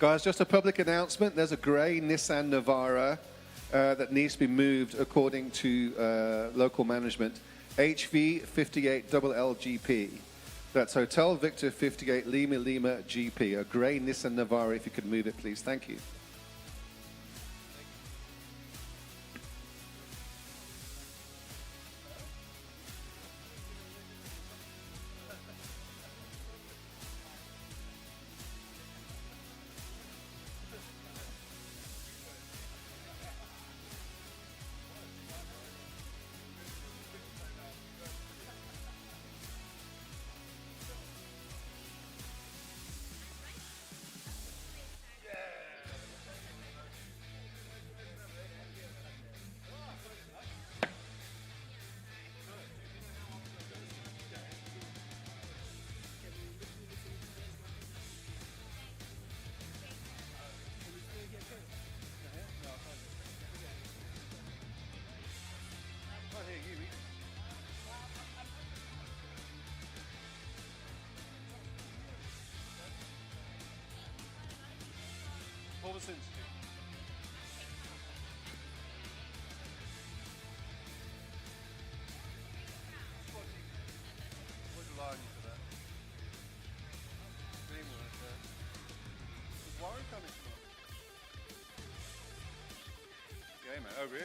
Guys, just a public announcement. There's a grey Nissan Navara that needs to be moved according to local management. HV 58 LLGP. That's Hotel Victor 58 Lima Lima GP. A grey Nissan Navara, if you could move it, please. Thank you. Oh, really?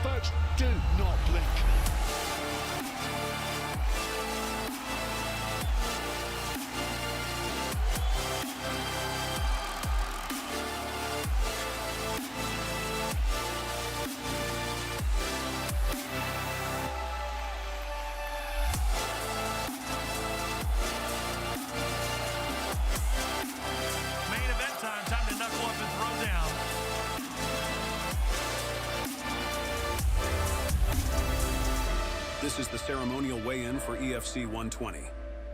Folks, do not blink. This is the ceremonial weigh-in for EFC 120.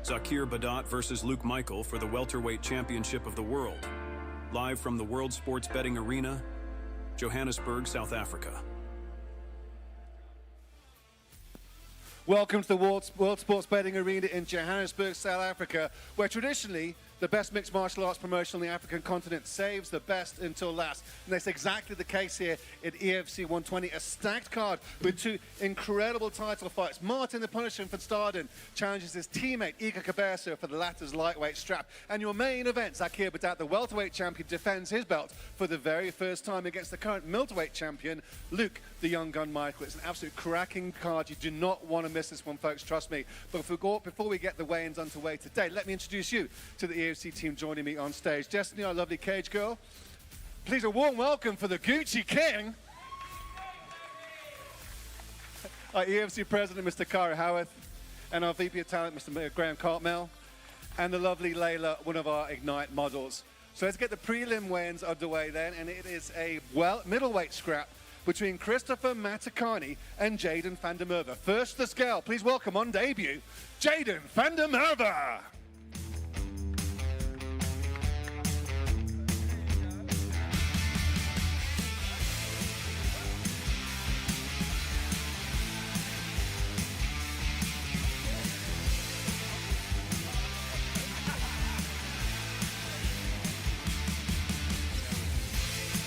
Zakir Badat versus Luke Michael for the Welterweight Championship of the World. Live from the World Sports Betting Arena, Johannesburg, South Africa. Welcome to the World Sports Betting Arena in Johannesburg, South Africa, where traditionally the best mixed martial arts promotion on the African continent saves the best until last. And that's exactly the case here at EFC 120, a stacked card with two incredible title fights. Martin the Punisher van Staden challenges his teammate Ika Cabeça for the latter's lightweight strap. And your main event, Zakir Badat, the welterweight champion, defends his belt for the very first time against the current middleweight champion, Luke the Young Gun Michael. It's an absolute cracking card. You do not want to miss this one, folks, trust me. But before we get the weigh-ins underway today, let me introduce you to the EFC team joining me on stage. Destiny, our lovely cage girl. Please a warm welcome for the Gucci King. Our EFC President, Mr. Kara Howarth, and our VP of Talent, Mr. Graham Cartmel, and the lovely Layla, one of our Ignite models. So let's get the prelim weigh-ins underway then, and it is a middleweight scrap between Christopher Matakani and Jaden van der Merwe. First to the scale, please welcome on debut, Jaden van der Merwe.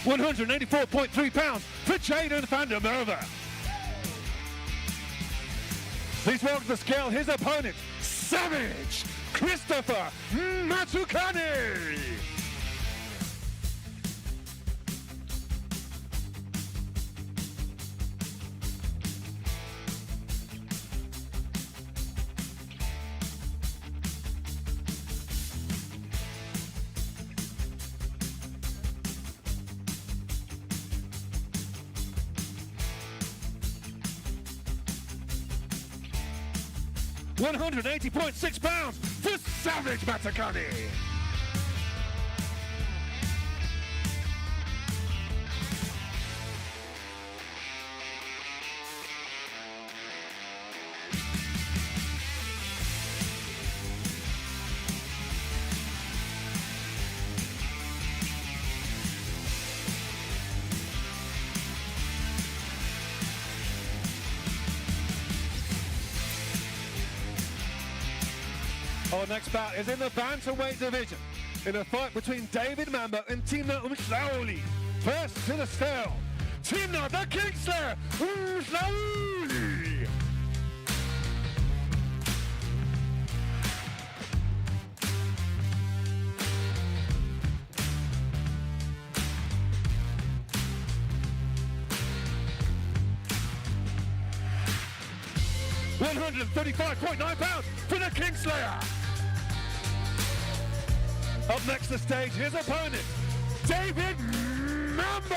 184.3 pounds for Jaden van der Merwe. Please welcome to the scale his opponent, Savage Christopher Matukani. £180.6 for Savage Matakani. Our next bout is in the bantamweight division, in a fight between David Mambo and Timna Umhlauli. First to the scale, Timna the Kingslayer Umhlauli. £135.9 for the Kingslayer. Up next to the stage, his opponent, David Mambo.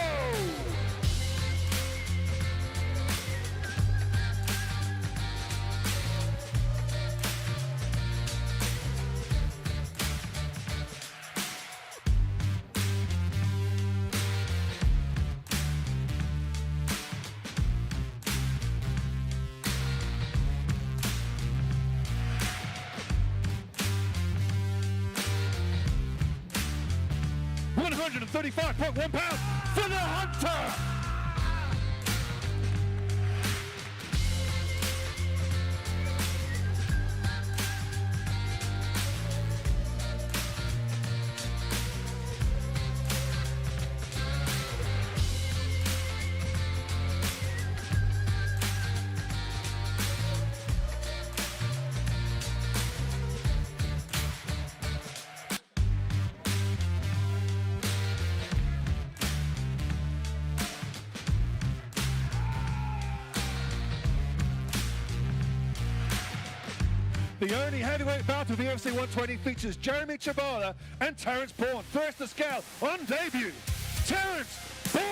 £135.1 for the Hunter. The only heavyweight bout of EFC 120 features Jeremy Chabala and Terence Bourne. First to scale on debut, Terence Bourne.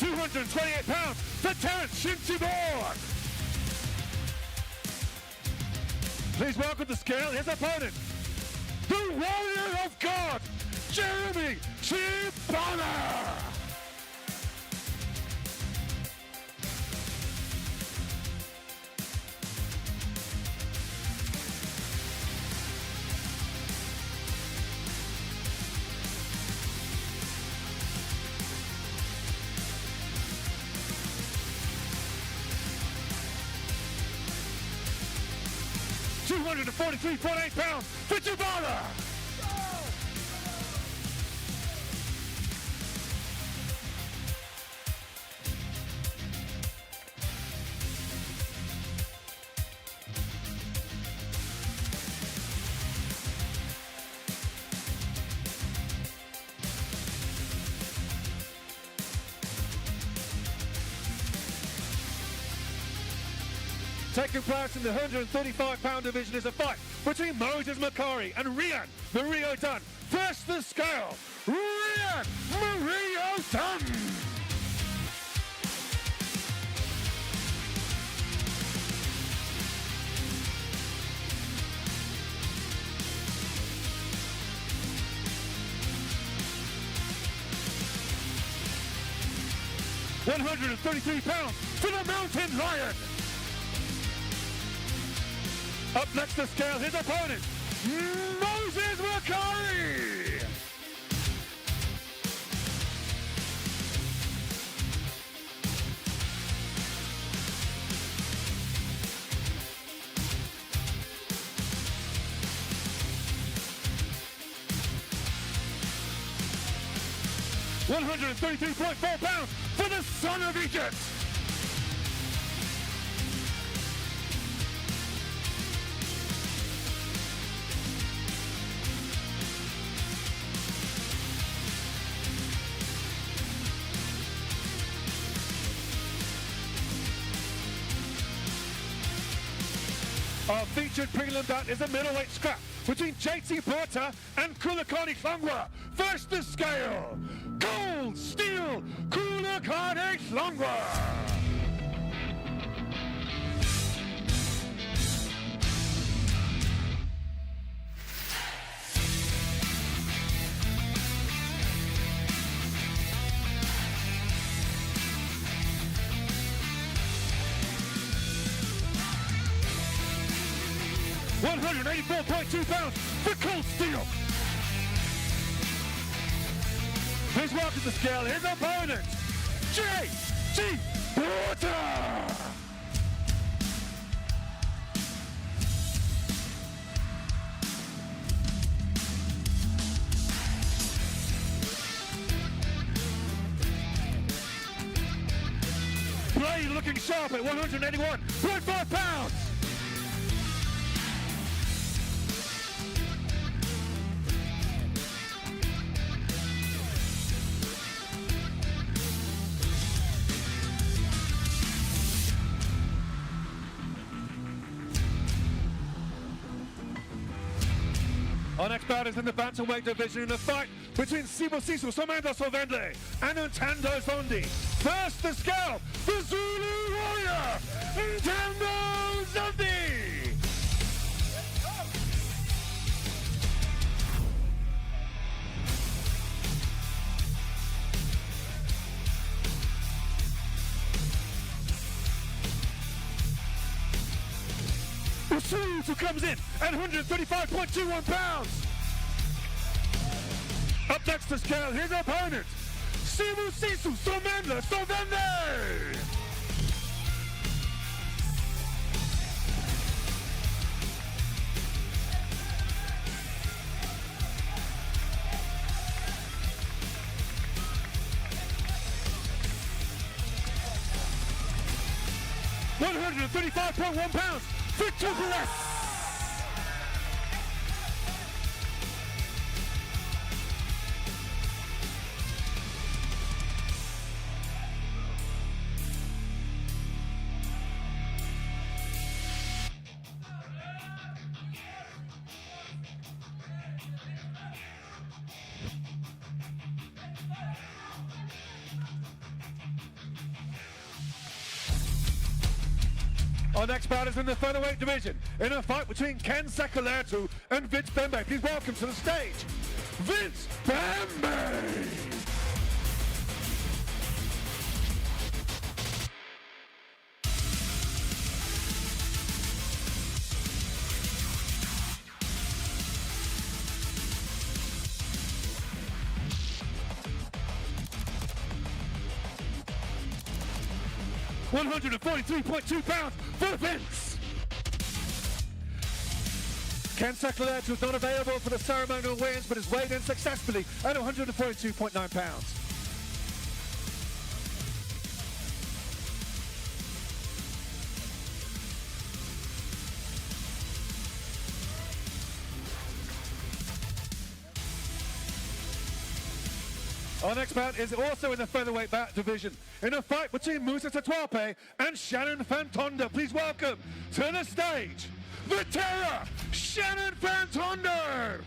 £228 for Terence Bourne. Please welcome to scale his opponent, the Warrior of God, Jeremy Chabala. £243.8 for Chabala. Taking place in the 135-pound division is a fight between Moses Makari and Rian Mario Dunn. First the scale, Rian Mario Dunn. £133 for the Mountain Lion. Up next to scale, his opponent, Moses Makari. £133.4 for the son of Egypt. Our featured prelim bout is a middleweight scrap between JT Porter and Kulakani Hlongwa. First the scale, gold, steel, Kulakani Hlongwa. £184.2 for Cold Steel. Please welcome to scale his opponent, J.T. Porter. Blade looking sharp at 181.5 pounds. Our next bout is in the bantamweight division in a fight between Sibusiso Somanda Sovende and Ntando Zondi. First the scale, the Zulu Warrior, Ntando Zondi. Ususu comes in at 135.21 pounds. Up next to scale, his opponent, Sibusiso Somanda Sovende. £135.1 for Triple S. Our next bout is in the featherweight division in a fight between Ken Sekuletu and Vince Bembe. Please welcome to the stage, Vince Bembe. £143.2 for Vince. Ken Sekuletu was not available for the ceremonial weigh-ins, but has weighed in successfully at 142.9 pounds. Our next bout is also in the featherweight bout division, in a fight between Musa Tatwape and Shannon Fantonda. Please welcome to the stage, the Terror, Shannon Fantonda!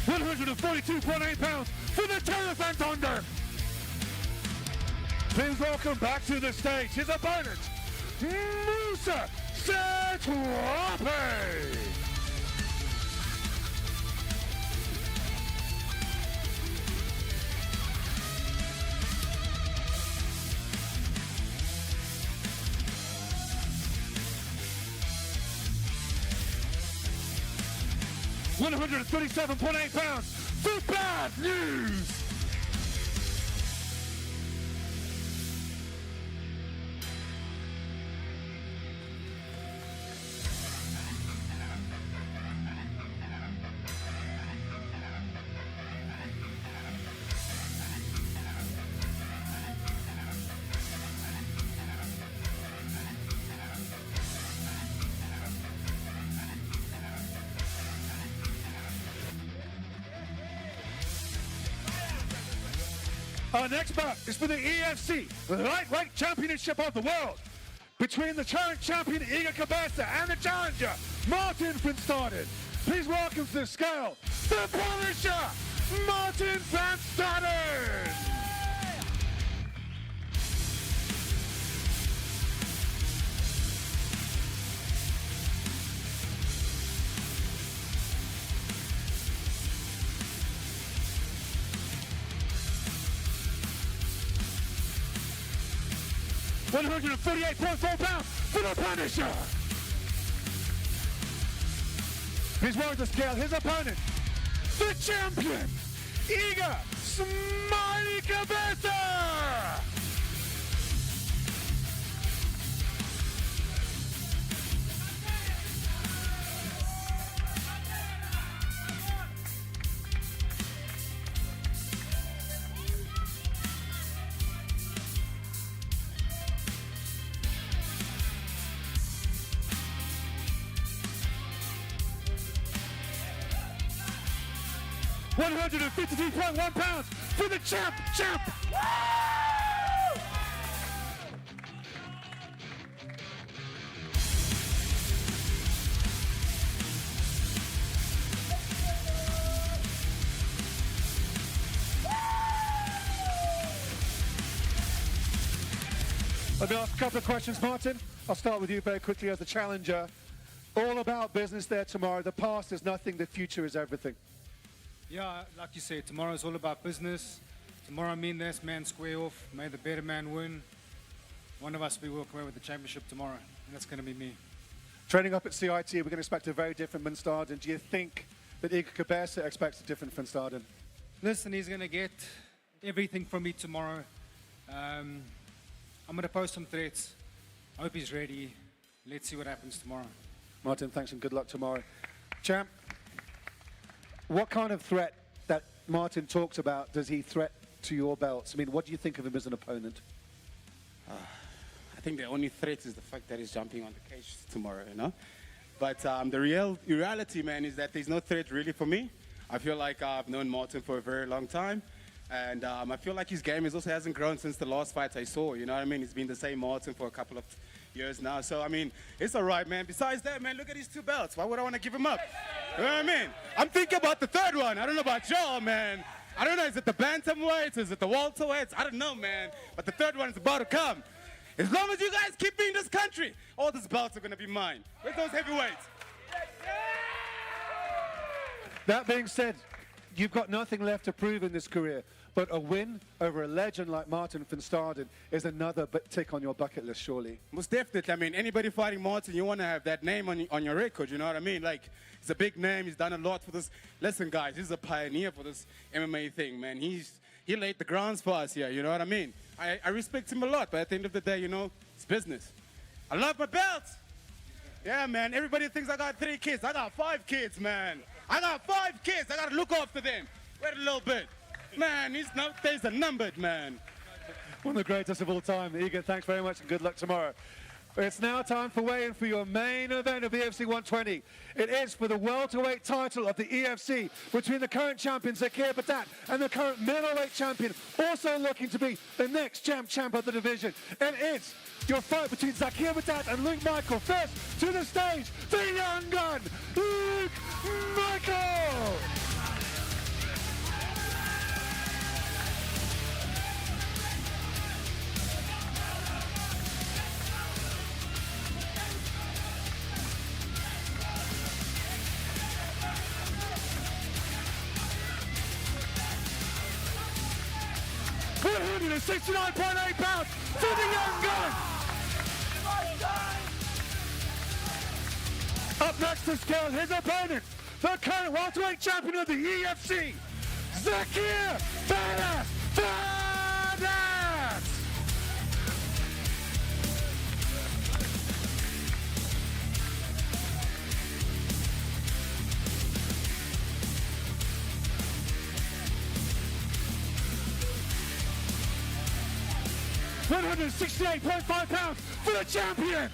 142.8 pounds for the Terror Fantonda. Please welcome back to the stage his opponent, Musa Tatwape. 137.8 pounds for Bad News. Our next bout is for the EFC Lightweight Championship of the World between the current champion Iga Cabeza and the challenger Martin van Staden. Please welcome to the scale, the Polisher, Martin van Staden. £148.4 for the Punisher. He's willing to scale his opponent, the champion, Iga Smiley Cabeza. £152.1 for the champ! Let me ask a couple of questions, Martin. I'll start with you very quickly as the challenger. All about business there tomorrow. The past is nothing, the future is everything. Yeah, like you said, tomorrow is all about business. Tomorrow, me and this man square off. May the better man win. One of us will walk away with the championship tomorrow, and that's going to be me. Training up at CIT, we're going to expect a very different Van Staden. Do you think that Iga Cabeza expects a different Van Staden? Listen, he's going to get everything from me tomorrow. I'm going to post some threats. I hope he's ready. Let's see what happens tomorrow. Martin, thanks and good luck tomorrow. Champ, what kind of threat that Martin talks about does he threat to your belts? I mean, what do you think of him as an opponent? I think the only threat is the fact that he's jumping on the cage tomorrow, you know? But the reality, man, is that there's no threat really for me. I feel like I've known Martin for a very long time. And I feel like his game also hasn't grown since the last fight I saw, you know what I mean? It's been the same Martin for a couple of years now. So, I mean, it's all right, man. Besides that, man, look at these two belts. Why would I want to give him up? You know what I mean? I'm thinking about the third one. I don't know about y'all, man. I don't know, is it the bantamweights? Is it the welterweights? I don't know, man. But the third one is about to come. As long as you guys keep me in this country, all these belts are going to be mine. Where's those heavyweights? That being said, you've got nothing left to prove in this career, but a win over a legend like Martin van Staden is another tick on your bucket list, surely. Most definitely. I mean, anybody fighting Martin, you want to have that name on your record, you know what I mean? Like, he's a big name. He's done a lot for this. Listen, guys, he's a pioneer for this MMA thing, man. He laid the grounds for us here, you know what I mean? I respect him a lot, but at the end of the day, you know, it's business. I love my belts. Yeah, man, everybody thinks I got 3 kids. I got 5 kids, man. I got 5 kids. I got to look after them. Wait a little bit. Man, his days are numbered, man. One of the greatest of all time. Igor, thanks very much and good luck tomorrow. It's now time for weigh-in for your main event of EFC 120. It is for the welterweight title of the EFC between the current champion Zakir Badat and the current middleweight champion, also looking to be the next champ of the division. And it's your fight between Zakir Badat and Luke Michael. First to the stage, the young gun, Luke Michael! 169.8 pounds for the young gun. Up next to scale his opponent, the current welterweight champion of the EFC, Zakir Badat. 168.5 pounds for the champion.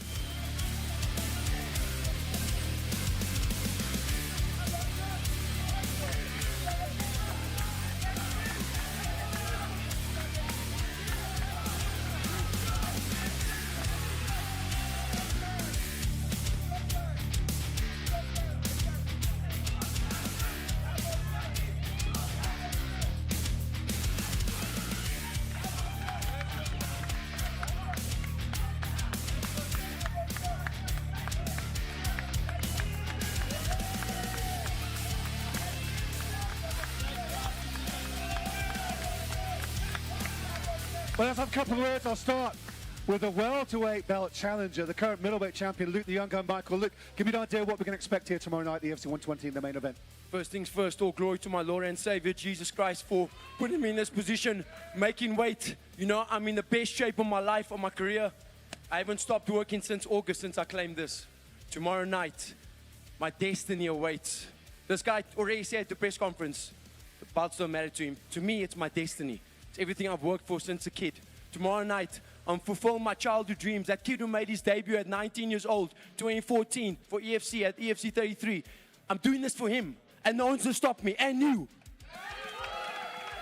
Well, let's have a couple of words. I'll start with the welterweight belt challenger, the current middleweight champion, Luke the Young Gun Michael. Luke, give me an idea what we can expect here tomorrow night, the EFC 120 in the main event. First things first, all glory to my Lord and Savior, Jesus Christ, for putting me in this position, making weight. You know, I'm in the best shape of my life, of my career. I haven't stopped working since August, since I claimed this. Tomorrow night, my destiny awaits. This guy already said at the press conference, the belts don't matter to him. To me, it's my destiny. It's everything I've worked for since a kid. Tomorrow night, I'm fulfilling my childhood dreams. That kid who made his debut at 19 years old, 2014, for EFC at EFC 33. I'm doing this for him, and no one's gonna stop me, and you.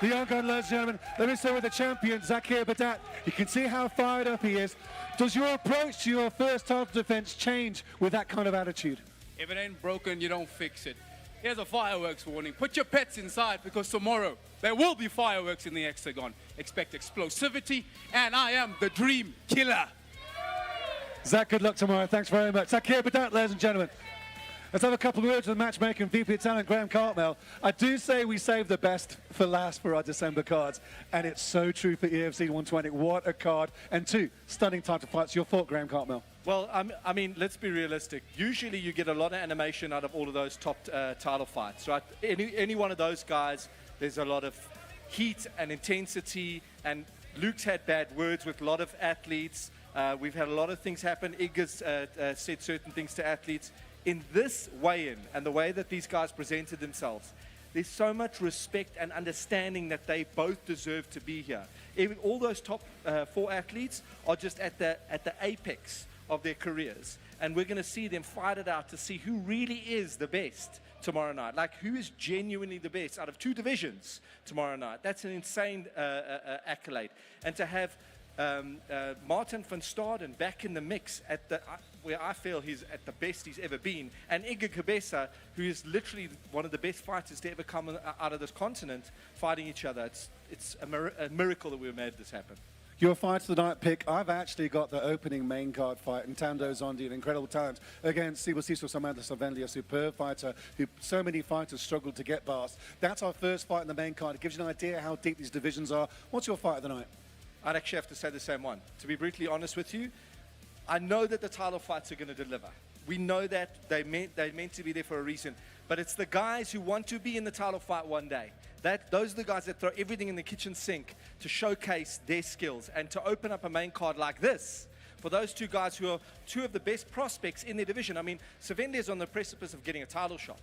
The Young Gun, ladies and gentlemen, let me start with the champion, Zakir Badat. You can see how fired up he is. Does your approach to your first title defense change with that kind of attitude? If it ain't broken, you don't fix it. Here's a fireworks warning. Put your pets inside because tomorrow there will be fireworks in the Hexagon. Expect explosivity, and I am the Dream Killer. Zach, good luck tomorrow. Thanks very much. Zakir Badat, ladies and gentlemen. Let's have a couple of words with matchmaker and VP of talent, Graham Cartmel. I do say we save the best for last for our December cards, and it's so true for EFC 120. What a card. And two stunning title fights. Your fault, Graham Cartmel. Well, I mean, let's be realistic. Usually you get a lot of animation out of all of those top title fights, right? Any one of those guys, there's a lot of heat and intensity, and Luke's had bad words with a lot of athletes. We've had a lot of things happen. Igor's said certain things to athletes. In this weigh-in and the way that these guys presented themselves, there's so much respect and understanding that they both deserve to be here. All those top four athletes are just at the apex of their careers, and we're going to see them fight it out to see who really is the best tomorrow night. Like, who is genuinely the best out of two divisions tomorrow night. That's an insane accolade. And to have Martin van Staden back in the mix at the where I feel he's at the best he's ever been, and Igor Cabeza, who is literally one of the best fighters to ever come out of this continent, fighting each other. It's a miracle that we made this happen. Your fight of the night pick, I've actually got the opening main card fight, Ntando Zondi, an incredible talent, against Sibusiso Samantha Savendi, a superb fighter who so many fighters struggled to get past. That's our first fight in the main card. It gives you an idea how deep these divisions are. What's your fight of the night? I'd actually have to say the same one. To be brutally honest with you, I know that the title fights are going to deliver. We know that they're meant to be there for a reason. But it's the guys who want to be in the title fight one day. Those are the guys that throw everything in the kitchen sink to showcase their skills and to open up a main card like this for those two guys who are two of the best prospects in their division. I mean, Savendi is on the precipice of getting a title shot.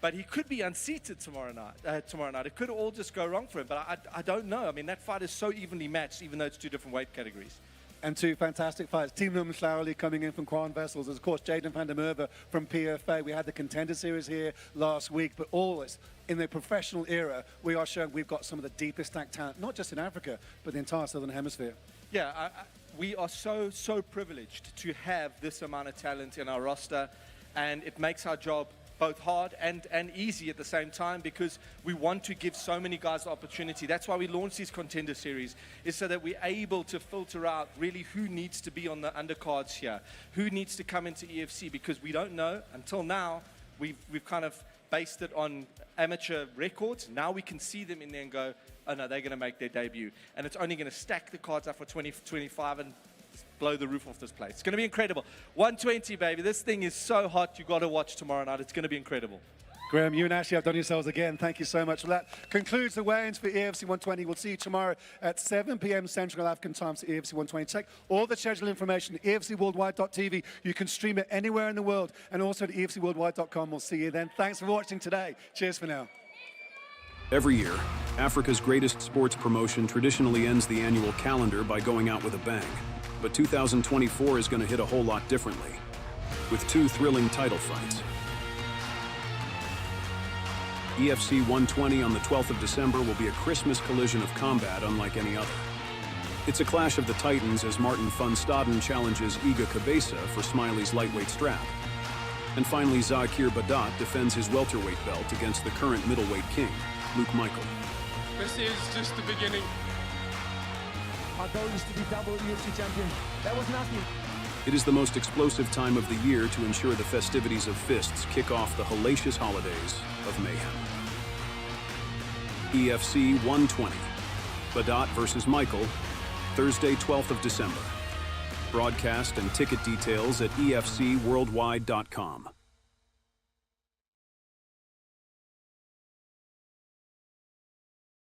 But he could be unseated tomorrow night. It could all just go wrong for him. But I don't know. I mean, that fight is so evenly matched, even though it's 2 different weight categories. And 2 fantastic fights. Team Lumslowley coming in from Quan Vessels. There's, of course, Jaden van der Merwe from PFA. We had the Contender Series here last week, but always in the professional era, we are showing we've got some of the deepest stacked talent, not just in Africa, but the entire Southern Hemisphere. Yeah, we are so privileged to have this amount of talent in our roster, and it makes our job both hard and easy at the same time, because we want to give so many guys the opportunity. That's why we launched these Contender Series, is so that we're able to filter out really who needs to be on the undercards here, who needs to come into EFC, because we don't know. Until now, we've kind of based it on amateur records. Now we can see them in there and go, oh no, they're going to make their debut. And it's only going to stack the cards up for 2025 and blow the roof off this place. It's going to be incredible. 120, baby. This thing is so hot. You got to watch tomorrow night. It's going to be incredible. Graham, you and Ashley have done yourselves again. Thank you so much. Well, that concludes the weigh-ins for EFC 120. We'll see you tomorrow at 7 p.m. Central African time for EFC 120. Check all the schedule information at efcworldwide.tv. You can stream it anywhere in the world, and also at efcworldwide.com. We'll see you then. Thanks for watching today. Cheers for now. Every year, Africa's greatest sports promotion traditionally ends the annual calendar by going out with a bang. But 2024 is going to hit a whole lot differently, with 2 thrilling title fights. EFC 120 on the 12th of December will be a Christmas collision of combat unlike any other. It's a clash of the titans as Martin van Staden challenges Iga Cabeza for Smiley's lightweight strap. And finally, Zakir Badat defends his welterweight belt against the current middleweight king, Luke Michael. This is just the beginning. My goal is to be double UFC champion. That was nothing. It is the most explosive time of the year to ensure the festivities of fists kick off the hellacious holidays of mayhem. EFC 120. Badat versus Michael, Thursday, 12th of December. Broadcast and ticket details at efcworldwide.com.